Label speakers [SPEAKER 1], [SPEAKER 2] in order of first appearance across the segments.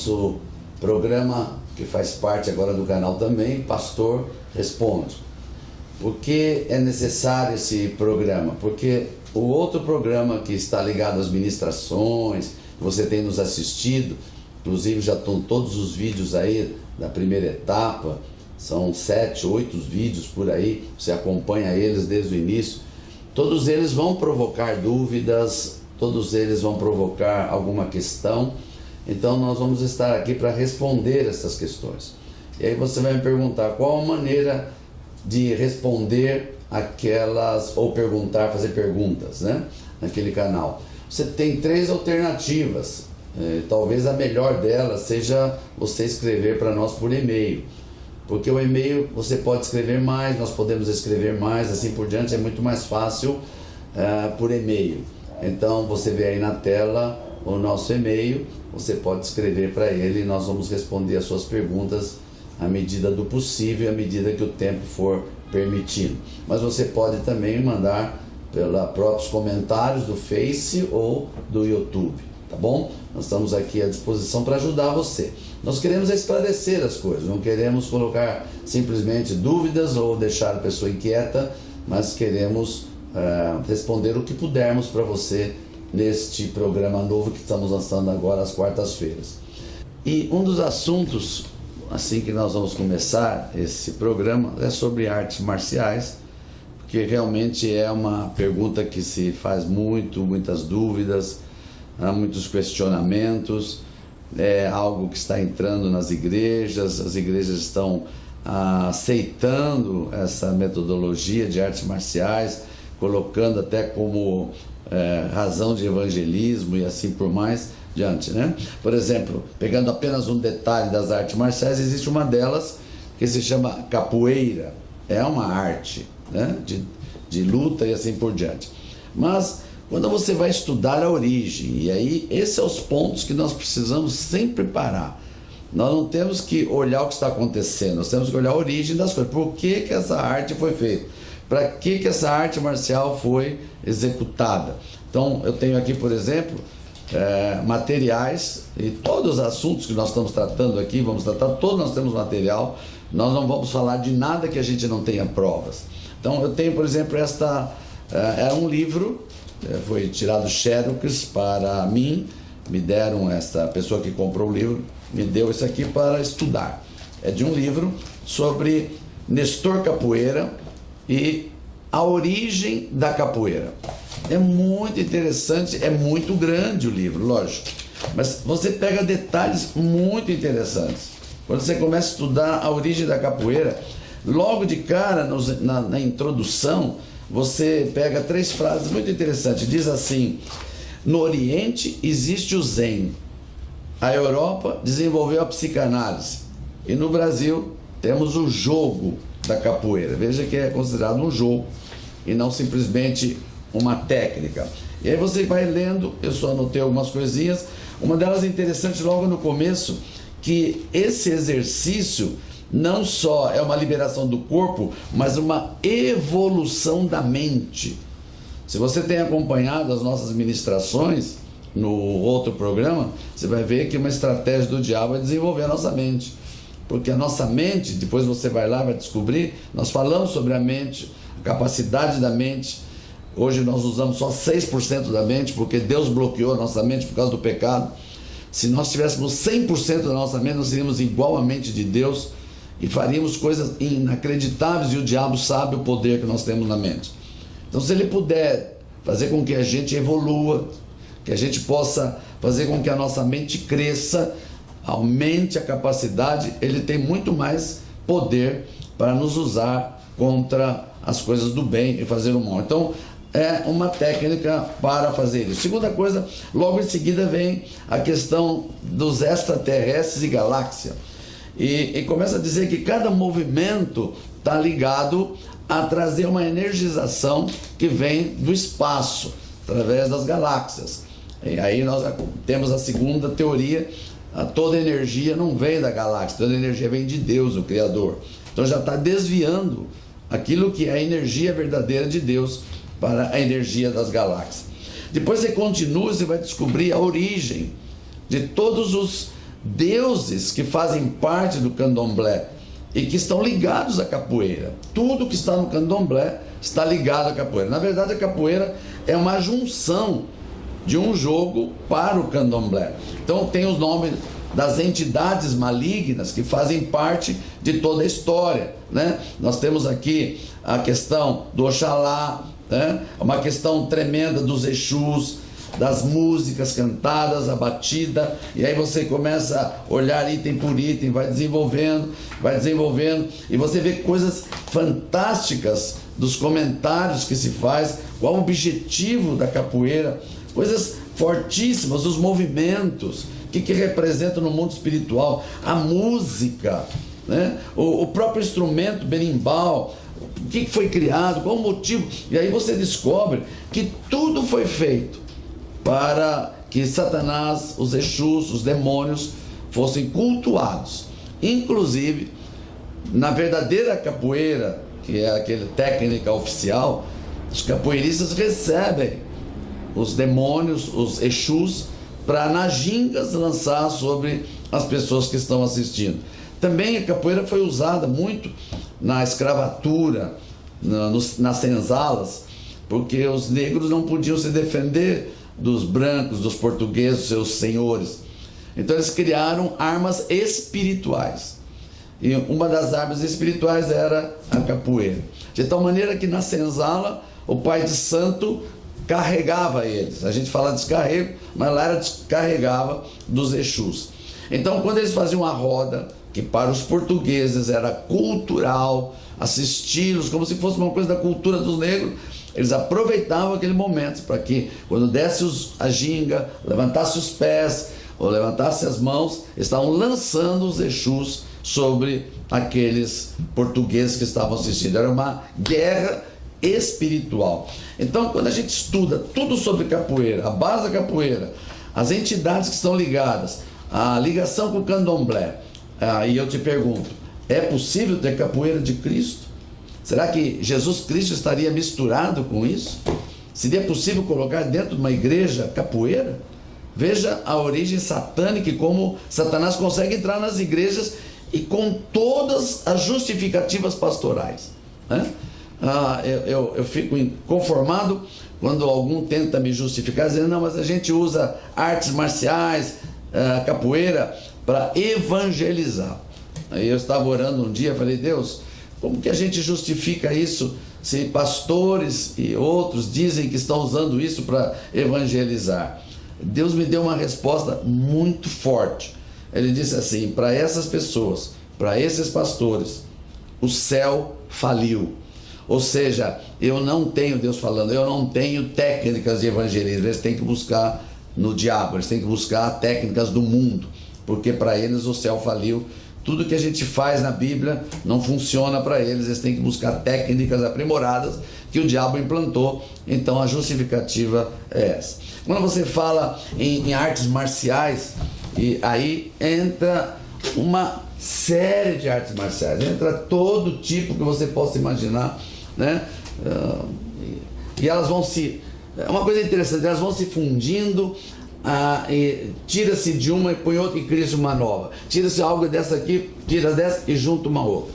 [SPEAKER 1] nosso programa, que faz parte agora do canal também, Pastor Responde. Por que é necessário esse programa? Porque o outro programa que está ligado às ministrações, que você tem nos assistido, inclusive já estão todos os vídeos aí da primeira etapa, são 7, 8 vídeos por aí, você acompanha eles desde o início. Todos eles vão provocar dúvidas, todos eles vão provocar alguma questão, então nós vamos estar aqui para responder essas questões. E aí você vai me perguntar qual a maneira de responder aquelas, ou perguntar, fazer perguntas, né, naquele canal. Você tem 3 alternativas, talvez a melhor delas seja você escrever para nós por e-mail, porque o e-mail você pode escrever mais, nós podemos escrever mais, assim por diante, é muito mais fácil por e-mail. Então você vê aí na tela o nosso e-mail, você pode escrever para ele e nós vamos responder as suas perguntas à medida do possível, à medida que o tempo for permitindo. Mas você pode também mandar pelos próprios comentários do Face ou do YouTube, tá bom? Nós estamos aqui à disposição para ajudar você. Nós queremos esclarecer as coisas, não queremos colocar simplesmente dúvidas ou deixar a pessoa inquieta, mas queremos responder o que pudermos para você neste programa novo que estamos lançando agora às quartas-feiras. E um dos assuntos, assim que nós vamos começar esse programa, é sobre artes marciais, porque realmente é uma pergunta que se faz muitas dúvidas, há muitos questionamentos, é algo que está entrando nas igrejas, as igrejas estão aceitando essa metodologia de artes marciais, colocando até como razão de evangelismo e assim por mais diante, né? Por exemplo, pegando apenas um detalhe das artes marciais, existe uma delas que se chama capoeira, é uma arte, né, de luta e assim por diante. Mas quando você vai estudar a origem, e aí esses são os pontos que nós precisamos sempre parar. Nós não temos que olhar o que está acontecendo, nós temos que olhar a origem das coisas. Por que que essa arte foi feita? Para que essa arte marcial foi executada? Então eu tenho aqui, por exemplo, materiais, e todos os assuntos que nós estamos tratando aqui, vamos tratar, todos nós temos material, nós não vamos falar de nada que a gente não tenha provas. Então eu tenho, por exemplo, é um livro, foi tirado xerox para mim, me deram, essa pessoa que comprou o livro, me deu isso aqui para estudar. É de um livro sobre Nestor Capoeira e a origem da capoeira. É muito interessante, é muito grande o livro, lógico, mas você pega detalhes muito interessantes. Quando você começa a estudar a origem da capoeira, logo de cara, na introdução, você pega 3 frases muito interessantes. Diz assim: no Oriente existe o Zen, a Europa desenvolveu a psicanálise e no Brasil temos o jogo da capoeira. Veja que é considerado um jogo e não simplesmente uma técnica. E aí você vai lendo, eu só anotei algumas coisinhas. Uma delas interessante logo no começo, que esse exercício não só é uma liberação do corpo, mas uma evolução da mente. Se você tem acompanhado as nossas ministrações no outro programa, você vai ver que uma estratégia do diabo é desenvolver a nossa mente. Porque a nossa mente, depois você vai lá e vai descobrir, nós falamos sobre a mente, a capacidade da mente. Hoje nós usamos só 6% da mente, porque Deus bloqueou a nossa mente por causa do pecado. Se nós tivéssemos 100% da nossa mente, nós seríamos igual à mente de Deus e faríamos coisas inacreditáveis, e o diabo sabe o poder que nós temos na mente. Então, se ele puder fazer com que a gente evolua, que a gente possa fazer com que a nossa mente cresça, aumente a capacidade, ele tem muito mais poder para nos usar contra as coisas do bem e fazer o mal. Então, é uma técnica para fazer isso. Segunda coisa, logo em seguida vem a questão dos extraterrestres e galáxia. E começa a dizer que cada movimento está ligado a trazer uma energização que vem do espaço, através das galáxias. E aí nós temos a segunda teoria: toda energia não vem da galáxia, toda energia vem de Deus, o Criador. Então já está desviando aquilo que é a energia verdadeira de Deus para a energia das galáxias. Depois você continua, você vai descobrir a origem de todos os deuses que fazem parte do candomblé e que estão ligados à capoeira. Tudo que está no candomblé está ligado à capoeira. Na verdade, a capoeira é uma junção de um jogo para o candomblé. Então tem os nomes das entidades malignas que fazem parte de toda a história, né? Nós temos aqui a questão do Oxalá, né? Uma questão tremenda dos Exus, das músicas cantadas, a batida, e aí você começa a olhar item por item, vai desenvolvendo, e você vê coisas fantásticas dos comentários que se faz, qual o objetivo da capoeira, coisas fortíssimas, os movimentos, o que representa no mundo espiritual, a música, né? O próprio instrumento berimbau, o que foi criado, qual o motivo, e aí você descobre que tudo foi feito para que Satanás, os Exus, os demônios fossem cultuados. Inclusive, na verdadeira capoeira, que é aquela técnica oficial, os capoeiristas recebem os demônios, os Exus, para nas gingas lançar sobre as pessoas que estão assistindo. Também a capoeira foi usada muito na escravatura, nas senzalas, porque os negros não podiam se defender dos brancos, dos portugueses, seus senhores. Então eles criaram armas espirituais. E uma das armas espirituais era a capoeira. De tal maneira que na senzala, o pai de santo carregava eles. A gente fala descarrego, mas lá era descarregava dos Exus. Então quando eles faziam a roda, que para os portugueses era cultural, assisti-los como se fosse uma coisa da cultura dos negros, eles aproveitavam aquele momento para que, quando desse a ginga, levantasse os pés ou levantasse as mãos, estavam lançando os Exus sobre aqueles portugueses que estavam assistindo. Era uma guerra espiritual. Então, quando a gente estuda tudo sobre capoeira, a base da capoeira, as entidades que estão ligadas, a ligação com o candomblé, aí eu te pergunto, é possível ter capoeira de Cristo? Será que Jesus Cristo estaria misturado com isso? Seria possível colocar dentro de uma igreja capoeira? Veja a origem satânica e como Satanás consegue entrar nas igrejas e com todas as justificativas pastorais, né? Eu fico inconformado quando algum tenta me justificar, dizendo, não, mas a gente usa artes marciais, capoeira, para evangelizar. Aí eu estava orando um dia, falei, Deus, como que a gente justifica isso se pastores e outros dizem que estão usando isso para evangelizar? Deus me deu uma resposta muito forte. Ele disse assim, para essas pessoas, para esses pastores, o céu faliu. Ou seja, eu não tenho, Deus falando, eu não tenho técnicas de evangelismo. Eles têm que buscar no diabo, eles têm que buscar técnicas do mundo, porque para eles o céu faliu. Tudo que a gente faz na Bíblia não funciona para eles, eles têm que buscar técnicas aprimoradas que o diabo implantou. Então a justificativa é essa. Quando você fala em artes marciais, e aí entra uma série de artes marciais, entra todo tipo que você possa imaginar, né? E elas vão se... É uma coisa interessante, elas vão se fundindo, tira-se de uma e põe outra e cria-se uma nova. Tira-se algo dessa aqui, tira dessa e junta uma outra.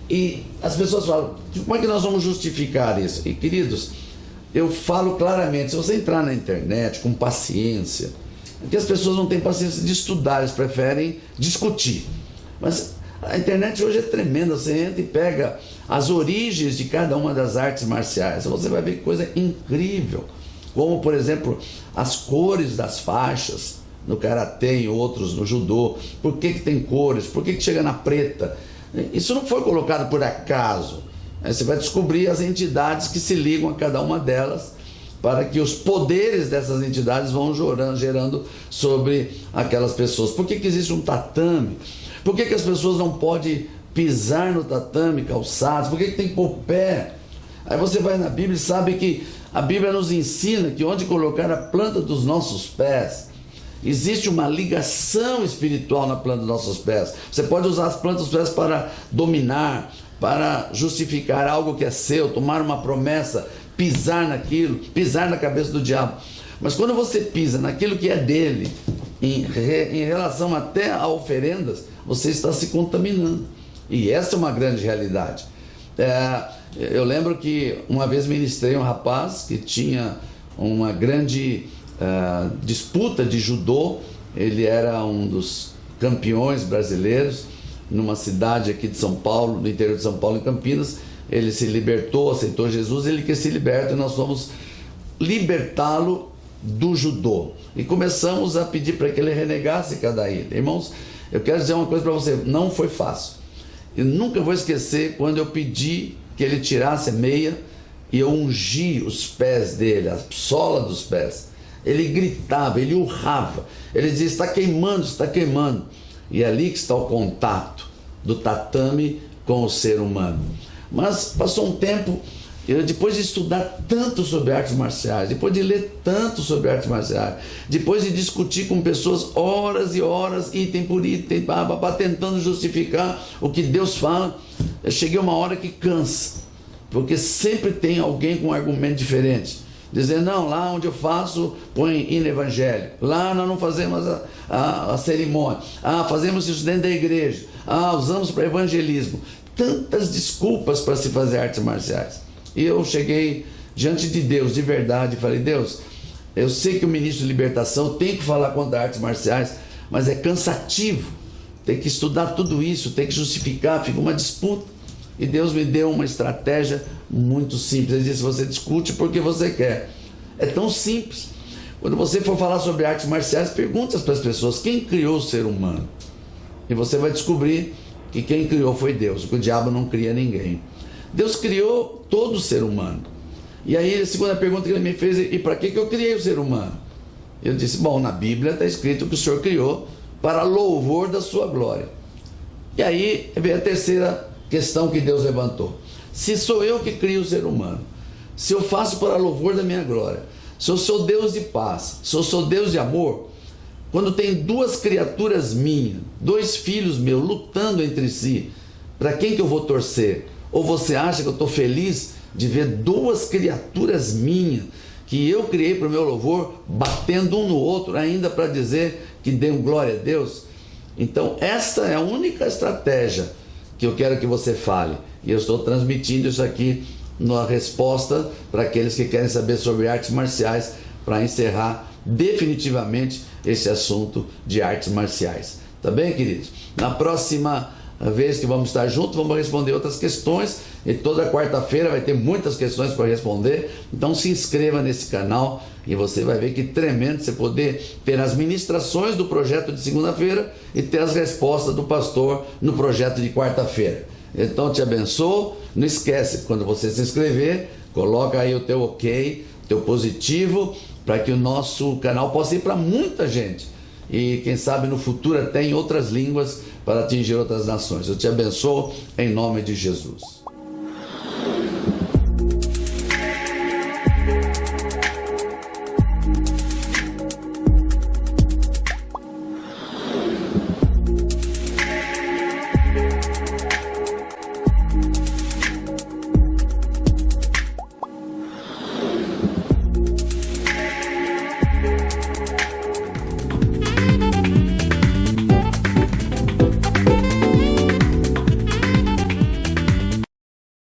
[SPEAKER 1] E as pessoas falam, como é que nós vamos justificar isso? E queridos, eu falo claramente, se você entrar na internet com paciência, porque as pessoas não têm paciência de estudar, eles preferem discutir. Mas a internet hoje é tremenda, você entra e pega as origens de cada uma das artes marciais, você vai ver coisa incrível, como por exemplo, as cores das faixas no karatê e outros no judô. Por que tem cores? Por que chega na preta? Isso não foi colocado por acaso. Você vai descobrir as entidades que se ligam a cada uma delas, para que os poderes dessas entidades vão gerando sobre aquelas pessoas. Por que existe um tatame? Por que as pessoas não podem pisar no tatame calçados? Por que tem que pôr pé? Aí você vai na Bíblia e sabe que a Bíblia nos ensina que onde colocar a planta dos nossos pés, existe uma ligação espiritual na planta dos nossos pés. Você pode usar as plantas dos pés para dominar, para justificar algo que é seu, tomar uma promessa, pisar naquilo, pisar na cabeça do diabo. Mas quando você pisa naquilo que é dele, em relação até a oferendas, você está se contaminando. E essa é uma grande realidade. Eu lembro que uma vez ministrei um rapaz que tinha uma grande disputa de judô. Ele era um dos campeões brasileiros numa cidade aqui de São Paulo, no interior de São Paulo, em Campinas. Ele se libertou, aceitou Jesus, ele quer se liberta, e nós fomos libertá-lo do judô. E começamos a pedir para que ele renegasse cada ida. Irmãos, eu quero dizer uma coisa para você, não foi fácil. Eu nunca vou esquecer quando eu pedi que ele tirasse a meia e eu ungi os pés dele, a sola dos pés. Ele gritava, ele urrava, ele dizia: está queimando, está queimando. E é ali que está o contato do tatame com o ser humano. Mas passou um tempo, depois de estudar tanto sobre artes marciais, depois de ler tanto sobre artes marciais, depois de discutir com pessoas horas e horas, item por item, tentando justificar o que Deus fala, eu cheguei a uma hora que cansa, porque sempre tem alguém com um argumento diferente. Dizer: não, lá onde eu faço, põe hino evangélico. Lá nós não fazemos a cerimônia. Fazemos isso dentro da igreja. Usamos para evangelismo. Tantas desculpas para se fazer artes marciais. E eu cheguei diante de Deus, de verdade, e falei: Deus, eu sei que o ministro de libertação tem que falar contra artes marciais, mas é cansativo. Tem que estudar tudo isso, tem que justificar, fica uma disputa. E Deus me deu uma estratégia muito simples. Ele disse: você discute porque você quer. É tão simples. Quando você for falar sobre artes marciais, pergunta para as pessoas: quem criou o ser humano? E você vai descobrir que quem criou foi Deus, porque o diabo não cria ninguém. Deus criou todo o ser humano. E aí a segunda pergunta que ele me fez: e para que eu criei o ser humano? Eu disse: bom, na Bíblia está escrito que o Senhor criou para louvor da sua glória. E aí vem a terceira questão que Deus levantou: se sou eu que crio o ser humano, se eu faço para louvor da minha glória, se eu sou Deus de paz, se eu sou Deus de amor, quando tem duas criaturas minhas, dois filhos meus lutando entre si, para quem que eu vou torcer? Ou você acha que eu estou feliz de ver duas criaturas minhas, que eu criei para o meu louvor, batendo um no outro, ainda para dizer que deu glória a Deus? Então essa é a única estratégia que eu quero que você fale, e eu estou transmitindo isso aqui na resposta para aqueles que querem saber sobre artes marciais, para encerrar definitivamente esse assunto de artes marciais. Tá bem, queridos? Na próxima vez que vamos estar juntos, vamos responder outras questões, e toda quarta-feira vai ter muitas questões para responder. Então se inscreva nesse canal e você vai ver que tremendo você poder ter as ministrações do projeto de segunda-feira e ter as respostas do pastor no projeto de quarta-feira. Então te abençoo. Não esquece, quando você se inscrever, coloca aí o teu ok, teu positivo, para que o nosso canal possa ir para muita gente, e quem sabe no futuro até em outras línguas, para atingir outras nações. Eu te abençoo em nome de Jesus.